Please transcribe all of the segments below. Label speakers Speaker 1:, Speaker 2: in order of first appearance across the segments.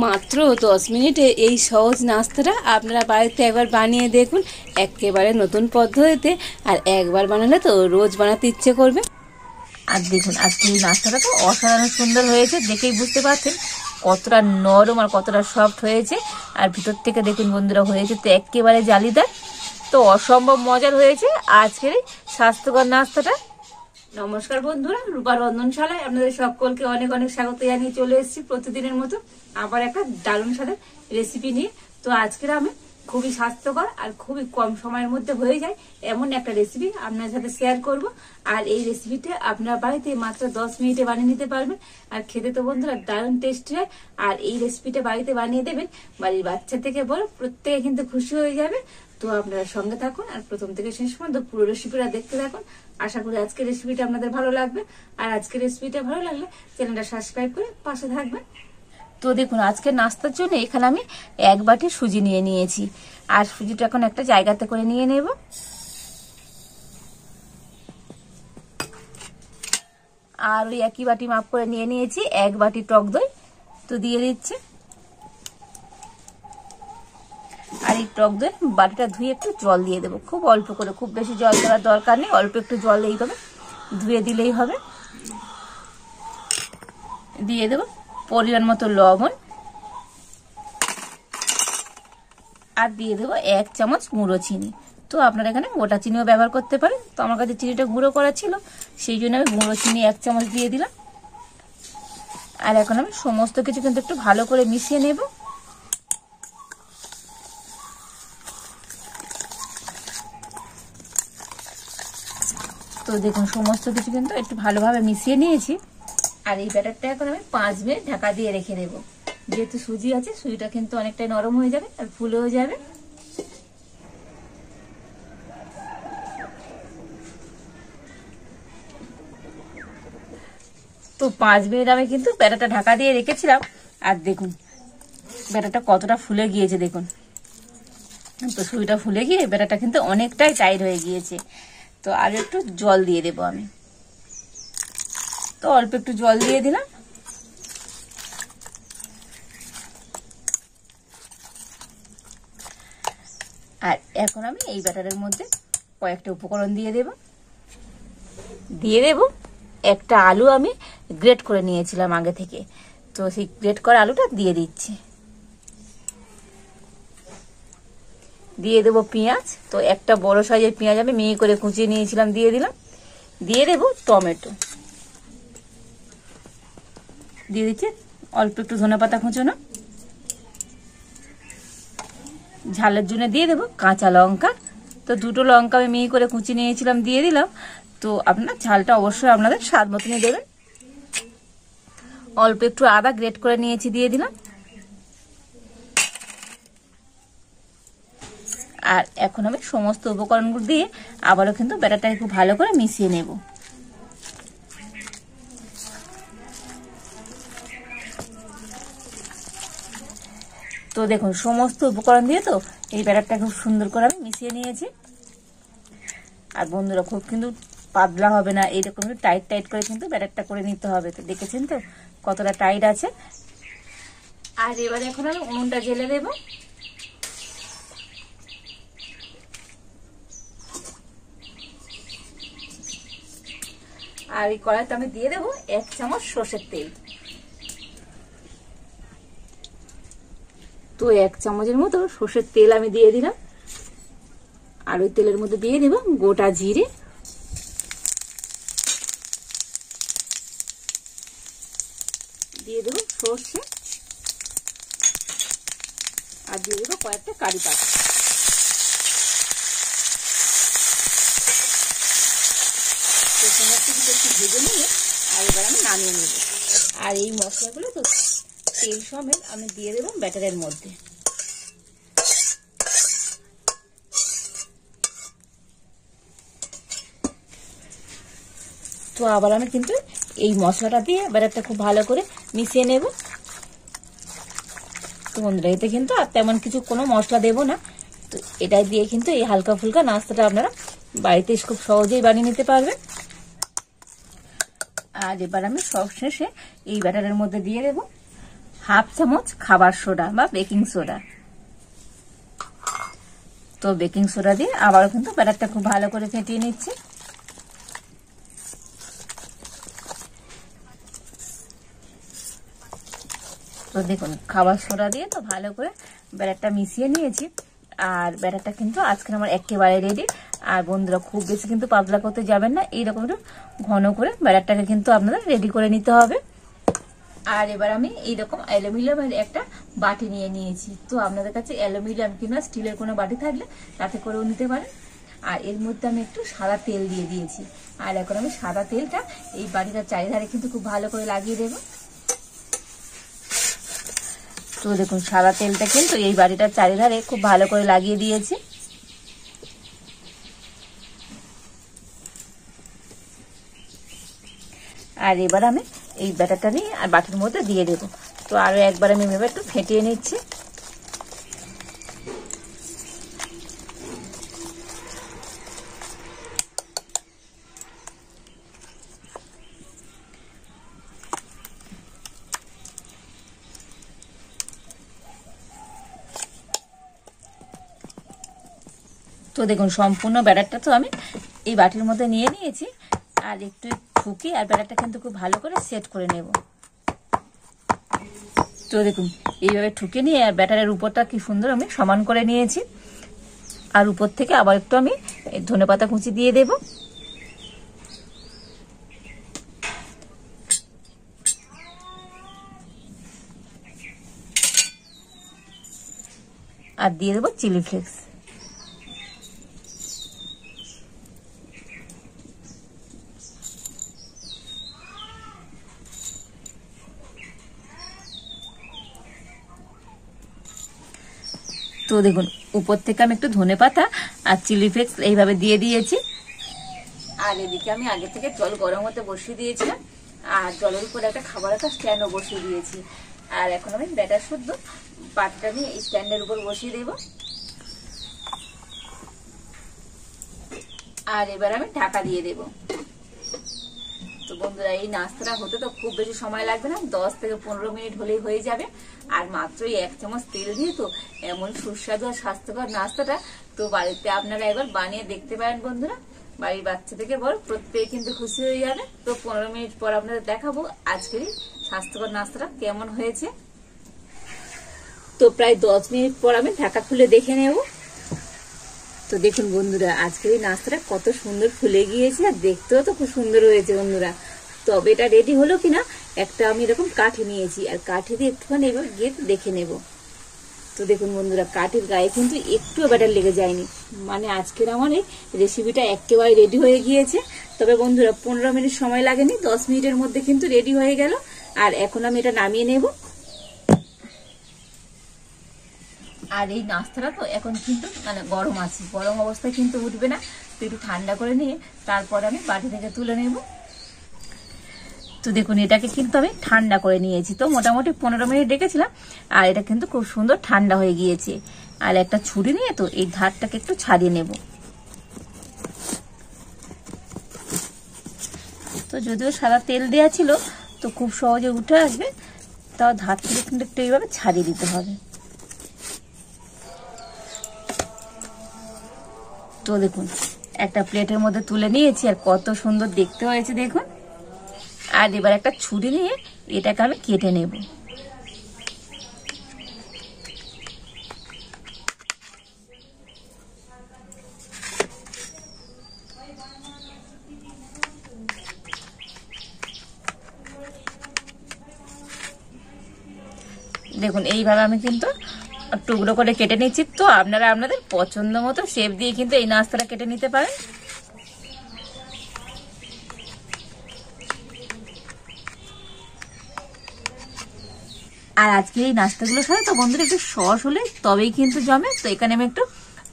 Speaker 1: মাত্র 10 মিনিটে এই সহজ নাস্তাটা আপনারা বাড়িতে একবার বানিয়ে দেখুন, একেবারে নতুন পদ্ধতিতে। আর একবার বানালে তো রোজ বানাতে ইচ্ছে করবে।
Speaker 2: আর দেখুন আজকে এই নাস্তাটা তো অসাধারণ সুন্দর হয়েছে, দেখেই বুঝতে পারছেন কতটা নরম আর কতটা সফট হয়েছে। আর ভিতর থেকে দেখুন বন্ধুরা হয়েছে তো একেবারে জালিদার, তো অসম্ভব মজার হয়েছে আজকের এই স্বাস্থ্যকর নাস্তাটা।
Speaker 1: নমস্কার বন্ধুরা, রূপার রন্ধনশালায় আপনাদের সকলকে অনেক অনেক স্বাগত জানিয়ে চলে এসেছি প্রতিদিনের মতো আবার একটা দারুণ স্বাদের রেসিপি নিয়ে। তো আজকের আমি খুবই স্বাস্থ্যকর আর খুবই কম সময়ের মধ্যে হয়ে যায় এমন একটা রেসিপি আপনার সাথে শেয়ার করব। আর এই রেসিপিটা আপনার বাড়িতে মাত্র 10 মিনিটে বানিয়ে নিতে পারবেন। আর খেতে তো বন্ধুরা দারুণ টেস্টি হয়। আর এই রেসিপিটা বাড়িতে বানিয়ে দেবেন, বাড়ির বাচ্চা থেকে বড় প্রত্যেকে কিন্তু খুশি হয়ে যাবে। তো আপনারা সঙ্গে থাকুন আর প্রথম থেকে শেষ পর্যন্ত পুরো রেসিপিটা দেখতে থাকুন। আশা করি আজকের রেসিপিটা আপনাদের ভালো লাগবে। আর আজকের রেসিপিটা ভালো লাগলে চ্যানেলটা সাবস্ক্রাইব করে পাশে থাকবেন।
Speaker 2: তো দেখুন আজকে নাস্তার জন্য এখানে আমি 1 বাটি সুজি নিয়ে নিয়েছি। আর সুজিটা এখন একটা জায়গাতে করে নিয়ে নেব। আর ওই একই বাটি মাপ করে নিয়ে নিয়েছি 1 বাটি টক দই, তো দিয়ে দিচ্ছি। আর এই টক দই বাটিটা ধুয়ে একটু জল দিয়ে দেবো, খুব অল্প করে, খুব বেশি জল দেওয়ার দরকার নেই, অল্প একটু জল দিলেই হবে, ধুয়ে দিলেই হবে। দিয়ে দেবো পরিমাণ মতো লবণ, আর দিয়ে দেবো 1 চামচ গুঁড়ো চিনি। তো আপনারা এখানে গোটা চিনিও ব্যবহার করতে পারেন, তো আমার কাছে চিনিটা গুঁড়ো করা ছিল সেই জন্য আমি গুঁড়ো চিনি 1 চামচ দিয়ে দিলাম। আর এখন আমি সমস্ত কিছু কিন্তু একটু ভালো করে মিশিয়ে নেব। তো দেখুন সমস্ত কিছু কিন্তু একটু ভালোভাবে মিশিয়ে নিয়েছি। আর এই ব্যাটারটা এখন আমি 5 মিনিট ঢাকা দিয়ে রেখে দেবো। যেহেতু সুজি আছে, সুজিটা কিন্তু অনেকটাই নরম হয়ে যাবে আর ফুলেও যাবে। তো 5 মিনিট আমি কিন্তু ব্যাটারটা ঢাকা দিয়ে রেখেছিলাম। আর দেখুন ব্যাটারটা কতটা ফুলে গিয়েছে দেখুন। তো সুজিটা ফুলে গিয়ে ব্যাটারটা কিন্তু অনেকটাই টাইট হয়ে গিয়েছে। তো আর একটু জল দিয়ে দেবো আমি, তো অল্প একটু জল দিয়ে দিলাম। আর এখন আমি এই ব্যাটারের মধ্যে কয়েকটা উপকরণ দিয়ে দেব। একটা আলু আমি গ্রেট করে নিয়েছিলাম আগে থেকে, তো সেই গ্রেট করা আলুটা দিয়ে দিচ্ছি। দিয়ে দেবো পেঁয়াজ, তো একটা বড় সাইজের পেঁয়াজ আমি মিহি করে কুচিয়ে নিয়েছিলাম, দিয়ে দিলাম। দিয়ে দেবো টমেটো, দিয়ে দিচ্ছি অল্প একটু ধনেপাতা কুচোনো। ঝালের জন্য দিয়ে দেবো কাঁচা লঙ্কা, তো 2টো লঙ্কা আমি মিহি করে কুচিয়ে নিয়েছিলাম, দিয়ে দিলাম। তো আপনার ঝালটা অবশ্যই আপনাদের স্বাদ মতনই দেবেন। অল্প একটু আদা গ্রেট করে নিয়েছি, দিয়ে দিলাম। আর এখন আমি সমস্ত উপকরণগুলো দিয়ে আবারও কিন্তু ব্যাটারটাকে খুব ভালো করে মিশিয়ে নেব। তো দেখুন সমস্ত উপকরণ দিয়ে তো এই ব্যাটারটা খুব সুন্দর করে আমি মিশিয়ে নিয়েছি। আর বন্ধুরা খুব কিন্তু পাতলা হবে না, এইরকম টাইট টাইট করে কিন্তু ব্যাটারটা করে নিতে হবে। তো দেখেছেন তো কতটা টাইট আছে। আর এবারে এখন আমি উনুনটা জ্বেলে দেব। আর এই কড়াইতে আমি দিয়ে দেবো 1 চামচ সর্ষের তেল। তো 1 চামচের মতো সর্ষের তেল আমি দিয়ে দিলাম। আর ওই তেলের মধ্যে দিয়ে দেব গোটা জিরে, দিয়ে দেবো সর্ষে, আর দিয়ে দেবো কয়েকটা কারি পাতা। তো সমস্ত কিছু একটু ভেজে নিয়ে আর এবার আমি নামিয়ে নেব। আর এই মশলাগুলো তো তেল সমেত আমি দিয়ে দেবো ব্যাটারের মধ্যে। তো আবার আমি কিন্তু এই মশলাটা দিয়ে ব্যাটারটা খুব ভালো করে মিশিয়ে নেব। তো বন্ধুরা এতে কিন্তু আর তেমন কিছু কোনো মশলা দেব না, তো এটা দিয়ে কিন্তু এই হালকা ফুলকা নাস্তাটা আপনারা বাড়িতে খুব সহজেই বানিয়ে নিতে পারবেন। আর এবার আমি সব শেষে এই ব্যাটারের মধ্যে দিয়ে দেব হাফ চামচ খাবার সোডা বা বেকিং সোডা। তো বেকিং সোডা দিয়ে আবারও কিন্তু ব্যাটারটা খুব ভালো করে ফেটিয়ে নিচ্ছি। তো দেখুন খাবার সোডা দিয়ে তো ভালো করে ব্যাটারটা মিশিয়ে নিয়েছি। আর ব্যাটারটা কিন্তু আজকে আমার একেবারে রেডি। আর বন্ধুরা খুব বেশি কিন্তু পাতলা করতে যাবেন না, এইরকম একটু ঘন করে ব্যাটারটাকে কিন্তু আপনাদের রেডি করে নিতে হবে। আর এবার আমি এইরকম অ্যালুমিনিয়ামের একটা বাটি নিয়ে নিয়েছি। তো আপনাদের কাছে অ্যালুমিনিয়াম কিংবা স্টিলের কোনো বাটি থাকলে তাতে করেও নিতে পারেন। আর এর মধ্যে আমি একটু সাদা তেল দিয়ে দিয়েছি। আর এখন আমি সাদা তেলটা এই বাটিটার চারিধারে কিন্তু খুব ভালো করে লাগিয়ে দেবো। তো দেখুন সাদা তেলটা কিন্তু এই বাটিটার চারিধারে খুব ভালো করে লাগিয়ে দিয়েছি। আর এবার আমি এই ব্যাটারটা নিয়ে আর বাটির মধ্যে দিয়ে দেবো। তো আরো একবার আমি এভাবে একটু ফেটিয়ে নিচ্ছি। তো দেখুন সম্পূর্ণ ব্যাটারটা তো আমি এই বাটির মধ্যে নিয়ে নিয়েছি। আর একটু ঠুকে আর ব্যাটারটা কিন্তু খুব ভালো করে সেট করে নেব। তো দেখুন এইভাবে ঠুকে নিয়ে আর ব্যাটারের উপরটা কি সুন্দর আমি সমান করে নিয়েছি। আর উপর থেকে আবার একটু আমি ধনেপাতা কুচি দিয়ে দেব। আর দিয়ে দেবো চিলি ফ্লেক্স। তো দেখুন উপর থেকে আমি একটু ধনেপাতা আর চিলি ফ্লেক্স এইভাবে দিয়ে দিয়েছি। আর এদিকে আমি আগে থেকে জল গরম হতে বসিয়ে দিয়েছিলাম। আর জলের উপরে একটা খাবার একটা স্ট্যান্ডও বসিয়ে দিয়েছি। আর এখন আমি ব্যাটার শুদ্ধ পাটিটা নিয়ে এই স্ট্যান্ডের উপর বসিয়ে দেব। আর এবার আমি ঢাকা দিয়ে দেব। তো বন্ধুরা এই নাস্তাটা হতে তো খুব বেশি সময় লাগবে না, 10 থেকে 15 মিনিট হলেই হয়ে যাবে। আর মাত্র 1 চামচ তেল দিয়ে তো এমন সুস্বাদু আর স্বাস্থ্যকর নাস্তাটা তো বাড়িতে আপনারা একবার বানিয়ে দেখতে পারেন বন্ধুরা। বাড়ির বাচ্চা থেকে বড় প্রত্যেকে কিন্তু খুশি হয়ে যাবে। তো 15 মিনিট পর আপনাদের দেখাবো আজকের স্বাস্থ্যকর নাস্তাটা কেমন হয়েছে। তো প্রায় 10 মিনিট পর আমি ঢাকা খুলে দেখে নেব। তো দেখুন বন্ধুরা আজকের এই নাস্তাটা কত সুন্দর ফুলে গিয়েছে আর দেখতেও তো খুব সুন্দর হয়েছে বন্ধুরা। তবে এটা রেডি হলো কিনা একটা আমি এরকম কাঠি নিয়েছি আর কাঠি দিয়ে একটুখানি এবার গিয়ে দেখে নেব। তো দেখুন বন্ধুরা কাঠির গায়ে কিন্তু একটুও ব্যাটার লেগে যায়নি। মানে আজকের আমার এই রেসিপিটা একেবারে রেডি হয়ে গিয়েছে। তবে বন্ধুরা 15 মিনিট সময় লাগেনি, 10 মিনিটের মধ্যে কিন্তু রেডি হয়ে গেল। আর এখন আমি এটা নামিয়ে নেব। আর এই নাস্তাটা তো এখন কিন্তু মানে গরম আছে, গরম অবস্থায় কিন্তু উঠবে না। তো একটু ঠান্ডা করে নিয়ে তারপর আমি বাটি থেকে তুলে নেব। তো দেখুন এটাকে কিন্তু আমি ঠান্ডা করে নিয়েছি। তো মোটামুটি 15 মিনিট রেখেছিলাম। আর এটা কিন্তু খুব সুন্দর ঠান্ডা হয়ে গিয়েছে। আর একটা ছুরি নিয়ে তো এই ধারটাকে একটু ছাড়িয়ে নেব। তো যদিও সাদা তেল দেওয়া ছিল তো খুব সহজে উঠে আসবে, তাও ধার থেকে কিন্তু একটু এইভাবে ছাড়িয়ে দিতে হবে। তো দেখুন একটা প্লেটের মধ্যে তুলে নিয়েছি আর কত সুন্দর দেখতে হয়েছে দেখুন। আর এবার একটা ছুরি নিয়ে এটাকে আমি কেটে নেব। দেখুন এইভাবে আমি কিন্তু টুকরো করে কেটে নিচ্ছি। তো আপনারা আপনাদের পছন্দ মতো শেপ দিয়ে কিন্তু এই নাস্তাটা কেটে নিতে পারেন। আর আজকে এই নাস্তাগুলোর সাথে তো বন্ধুরা একটু সস হলে তবেই কিন্তু জমে। তো এখানে আমি একটু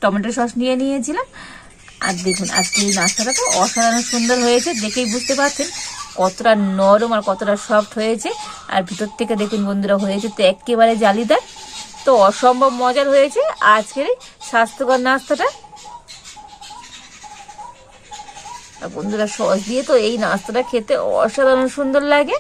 Speaker 2: টমেটো সস নিয়ে নিয়েছিলাম। আর দেখুন আজকে এই নাস্তাটা তো অসাধারণ সুন্দর হয়েছে, দেখেই বুঝতে পারছেন কতটা নরম আর কতটা সফট হয়েছে। আর ভিতর থেকে দেখুন বন্ধুরা হয়েছে তো একেবারে জালিদার। তো অসম্ভব মজার হয়েছে আজকের এই স্বাস্থ্যকর নাস্তাটা। আর বন্ধুরা সস দিয়ে তো এই নাস্তাটা খেতে অসাধারণ সুন্দর লাগে।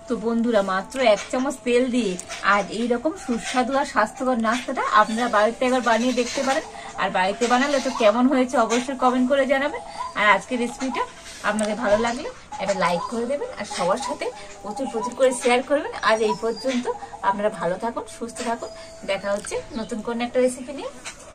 Speaker 1: তো বন্ধুরা মাত্র 1 চামচ তেল দিয়ে আর এইরকম সুস্বাদু আর স্বাস্থ্যকর নাস্তাটা আপনারা বাড়িতে একবার বানিয়ে দেখতে পারেন। আর বাড়িতে বানালে তো কেমন হয়েছে অবশ্যই কমেন্ট করে জানাবেন। আর আজকের রেসিপিটা আপনাদের ভালো লাগলে একটা লাইক করে দেবেন আর সবার সাথে প্রচুর প্রচুর করে শেয়ার করবেন। আজ এই পর্যন্ত, আপনারা ভালো থাকুন, সুস্থ থাকুন, দেখা হচ্ছে নতুন কোনো একটা রেসিপি নিয়ে।